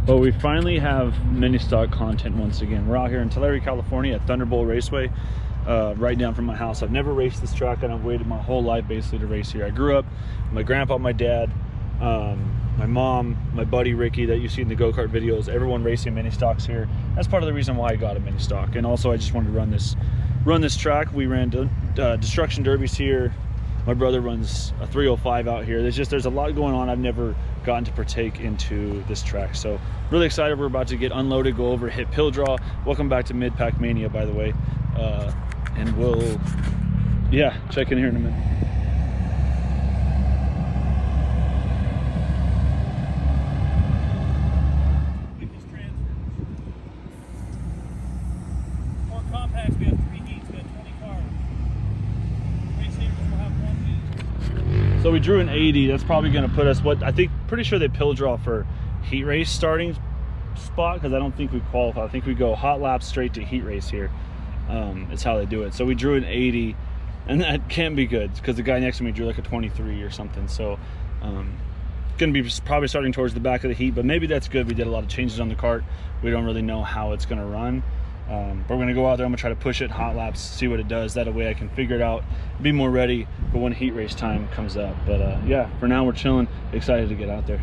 Well, we finally have mini stock content once again. We're out here in Tulare, California at Thunderbowl Raceway, right down from my house. I've never raced this track, and I've waited my whole life basically to race here. I grew up, my grandpa, my dad, my mom, my buddy Ricky that you see in the go-kart videos, everyone racing mini stocks here. That's part of the reason why I got a mini stock. And also I just wanted to run this track. We ran destruction derbies here. My brother runs a 305 out here. There's a lot going on. I've never gotten to partake into this track, so really excited. We're about to get unloaded, go over, hit pill draw. Welcome back to Mid-Pack Mania, by the way, and we'll check in here in a minute. More compacts, we have 3 heats, we have 20 cars. Racers will have 1 heat. So we drew an 80. That's probably going to put us, pretty sure they pill draw for heat race starting spot, because I don't think we qualify. I think we go hot laps straight to heat race here. It's how they do it. So we drew an 80, and that can't be good because the guy next to me drew like a 23 or something. So going to be probably starting towards the back of the heat, but maybe that's good. We did a lot of changes on the kart. We don't really know how it's going to run. But we're going to go out there. I'm going to try to push it, hot laps, see what it does. That way I can figure it out, be more ready for when heat race time comes up. But yeah, for now we're chilling, excited to get out there.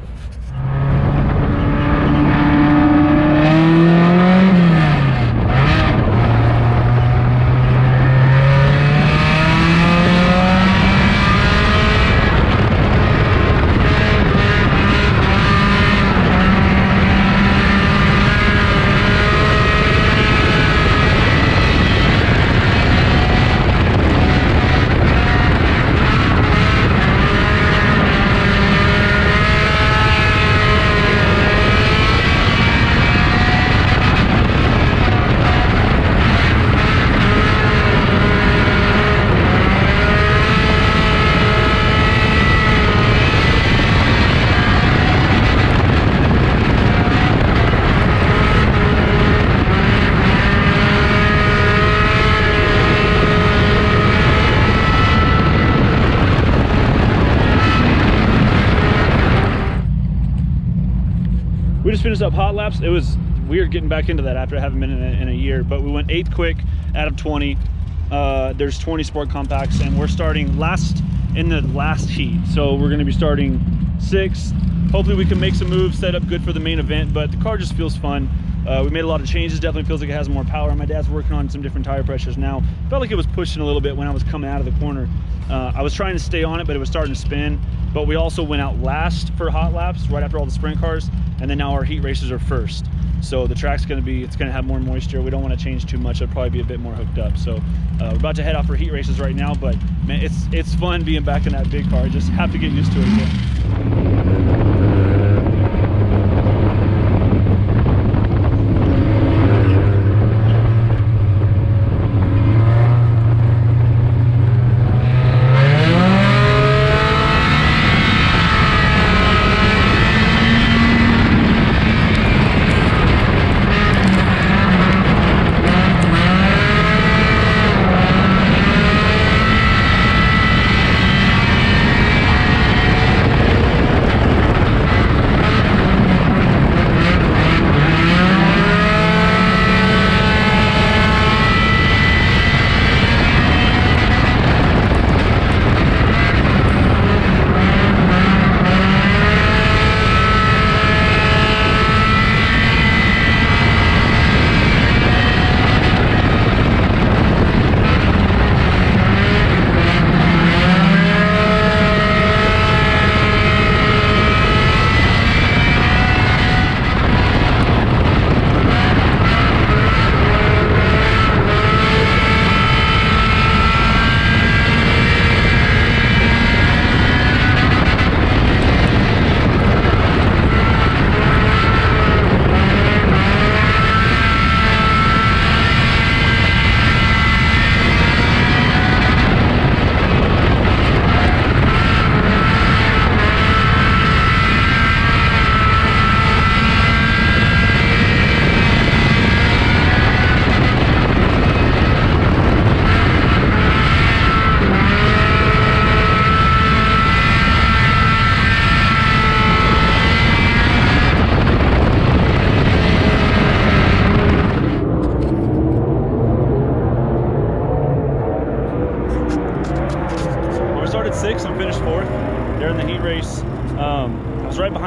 We just finished up hot laps. It was weird getting back into that after I haven't been in a year, but we went 8th quick out of 20. There's 20 sport compacts, and we're starting last in the last heat. So we're gonna be starting 6th. Hopefully we can make some moves, set up good for the main event, but the car just feels fun. We made a lot of changes, definitely feels like it has more power. My dad's working on some different tire pressures now. Felt like it was pushing a little bit when I was coming out of the corner. I was trying to stay on it, but it was starting to spin. But we also went out last for hot laps, right after all the sprint cars, and then now our heat races are first. So the track's it's gonna have more moisture. We don't wanna change too much. It'll probably be a bit more hooked up. So we're about to head out for heat races right now, but man, it's fun being back in that big car. I just have to get used to it again.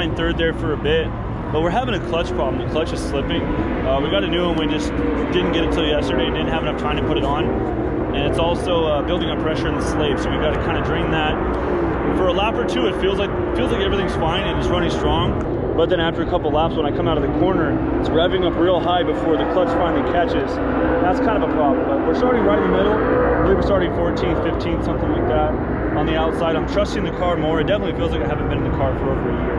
behind third there for a bit, but we're having a clutch problem. The clutch is slipping. We got a new one, we just didn't get it till yesterday and didn't have enough time to put it on. And it's also building up pressure in the slave, so we've got to kind of drain that. For a lap or two, it feels like everything's fine and it's running strong. But then after a couple laps, when I come out of the corner, it's revving up real high before the clutch finally catches. That's kind of a problem, but we're starting right in the middle. I believe we're starting 14th, 15th, something like that. On the outside, I'm trusting the car more. It definitely feels like I haven't been in the car for over a year.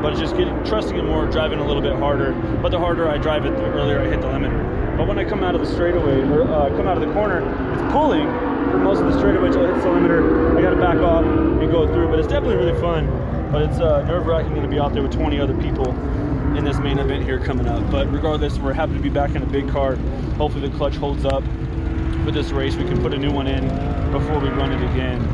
But it's just trusting it more, driving a little bit harder. But the harder I drive it, the earlier I hit the limiter. But when I come out of the straightaway, or come out of the corner, it's pulling for most of the straightaway until it hits the limiter. I got to back off and go through, but it's definitely really fun. But it's nerve-wracking to be out there with 20 other people in this main event here coming up. But regardless, we're happy to be back in a big car. Hopefully the clutch holds up for this race. We can put a new one in before we run it again.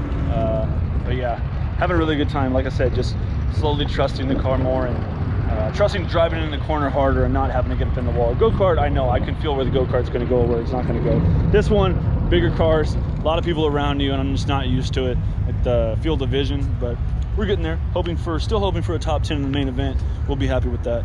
But yeah, having a really good time. Like I said, just slowly trusting the car more and trusting driving in the corner harder and not having to get up in the wall. Go-kart, I know, I can feel where the go-kart's gonna go or where it's not gonna go. This one, bigger cars, a lot of people around you, and I'm just not used to it at the field of vision, but we're getting there. Still hoping for a top 10 in the main event. We'll be happy with that.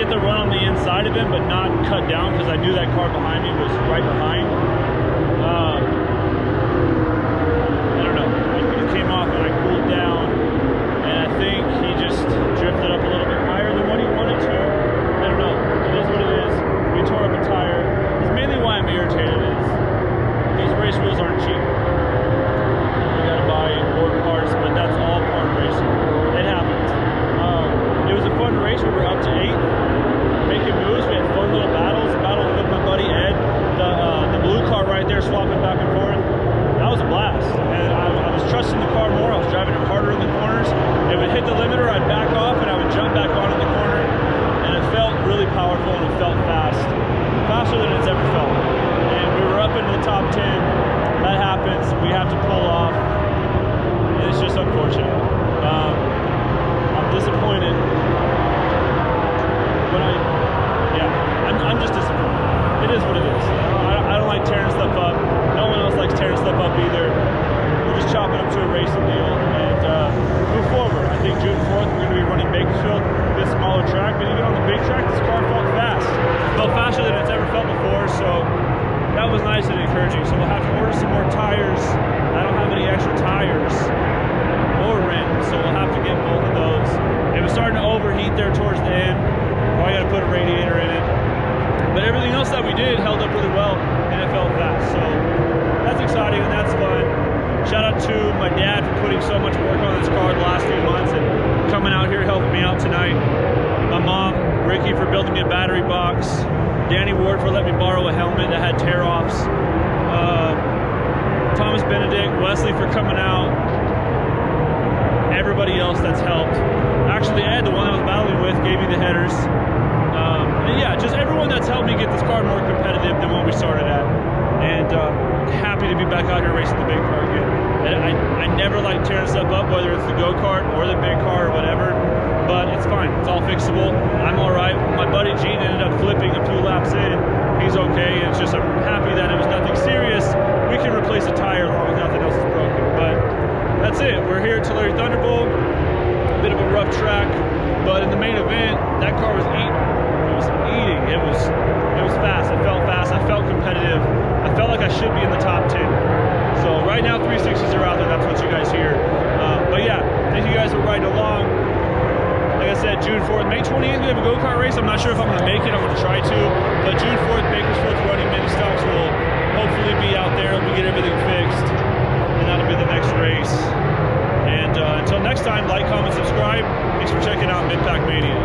get the run on the inside of him, but not cut down because I knew that car behind me was right behind. I don't know. It came off and I cooled down, and I think he just drifted up a little bit higher than what he wanted to. I don't know. It is what it is. We tore up a tire. It's mainly why I'm irritated is these race wheels aren't cheap. You gotta buy more parts, but that's all part of racing. It happens. It was a fun race. We were up to 8th, making moves. We had fun little battles. Battle with my buddy Ed, the blue car right there, swapping back and forth. That was a blast. And I was trusting the car more. I was driving it harder in the corners. It would hit the limiter, I'd back off, and I would jump back on in the corner. And it felt really powerful, and it felt fast. Faster than it's ever felt. And we were up into the top 10. That happens. We have to pull off. And it's just unfortunate. I'm disappointed. But I'm just disappointed. It is what it is. I don't like tearing stuff up. No one else likes tearing stuff up either. We're just chopping up to a racing deal and move forward. I think June 4th we're going to be running Bakersfield, a bit smaller track, but even on the big track, this car felt fast. It felt faster than it's ever felt before, so that was nice and encouraging. So we'll have to order some more tires. I don't have any extra tires or rims, so we'll have to get both of those. It was starting to overheat there towards the end. Probably got to put a radiator in it. But everything else that we did held up really well, and it felt fast. So that's exciting and that's fun. Shout out to my dad for putting so much work on this car the last few months and coming out here helping me out tonight. My mom, Ricky, for building me a battery box. Danny Ward for letting me borrow a helmet that had tear-offs. Thomas Benedict, Wesley for coming out. Everybody else that's helped. Actually, Ed, the one I was battling with, gave me the headers. And yeah, just everyone that's helped me get this car more competitive than what we started at. And happy to be back out here racing the big car again. And I never like tearing stuff up, whether it's the go-kart or the big car or whatever, but it's fine. It's all fixable. I'm all right. My buddy Gene ended up flipping a few laps in. He's okay. It's just I'm happy that it was nothing serious. We can replace a tire as long as nothing else is broken. But that's it. We're here at Tulare Thunderbowl. A bit of a rough track, but in the main event, that car was eating. It was eating. It was fast. I felt fast. I felt competitive. I felt like I should be in the top 10. So right now 360s are out there. That's what you guys hear. But yeah, thank you guys for riding along. Like I said, June 4th, May 28th, we have a go-kart race. I'm not sure if I'm going to make it. I'm going to try to. But June 4th, Bakersfield's running mini stocks. We'll hopefully be out there. We get everything fixed, and that'll be the next race. And until next time, like, comment, subscribe. Thanks for checking out Mid-Pack Mania.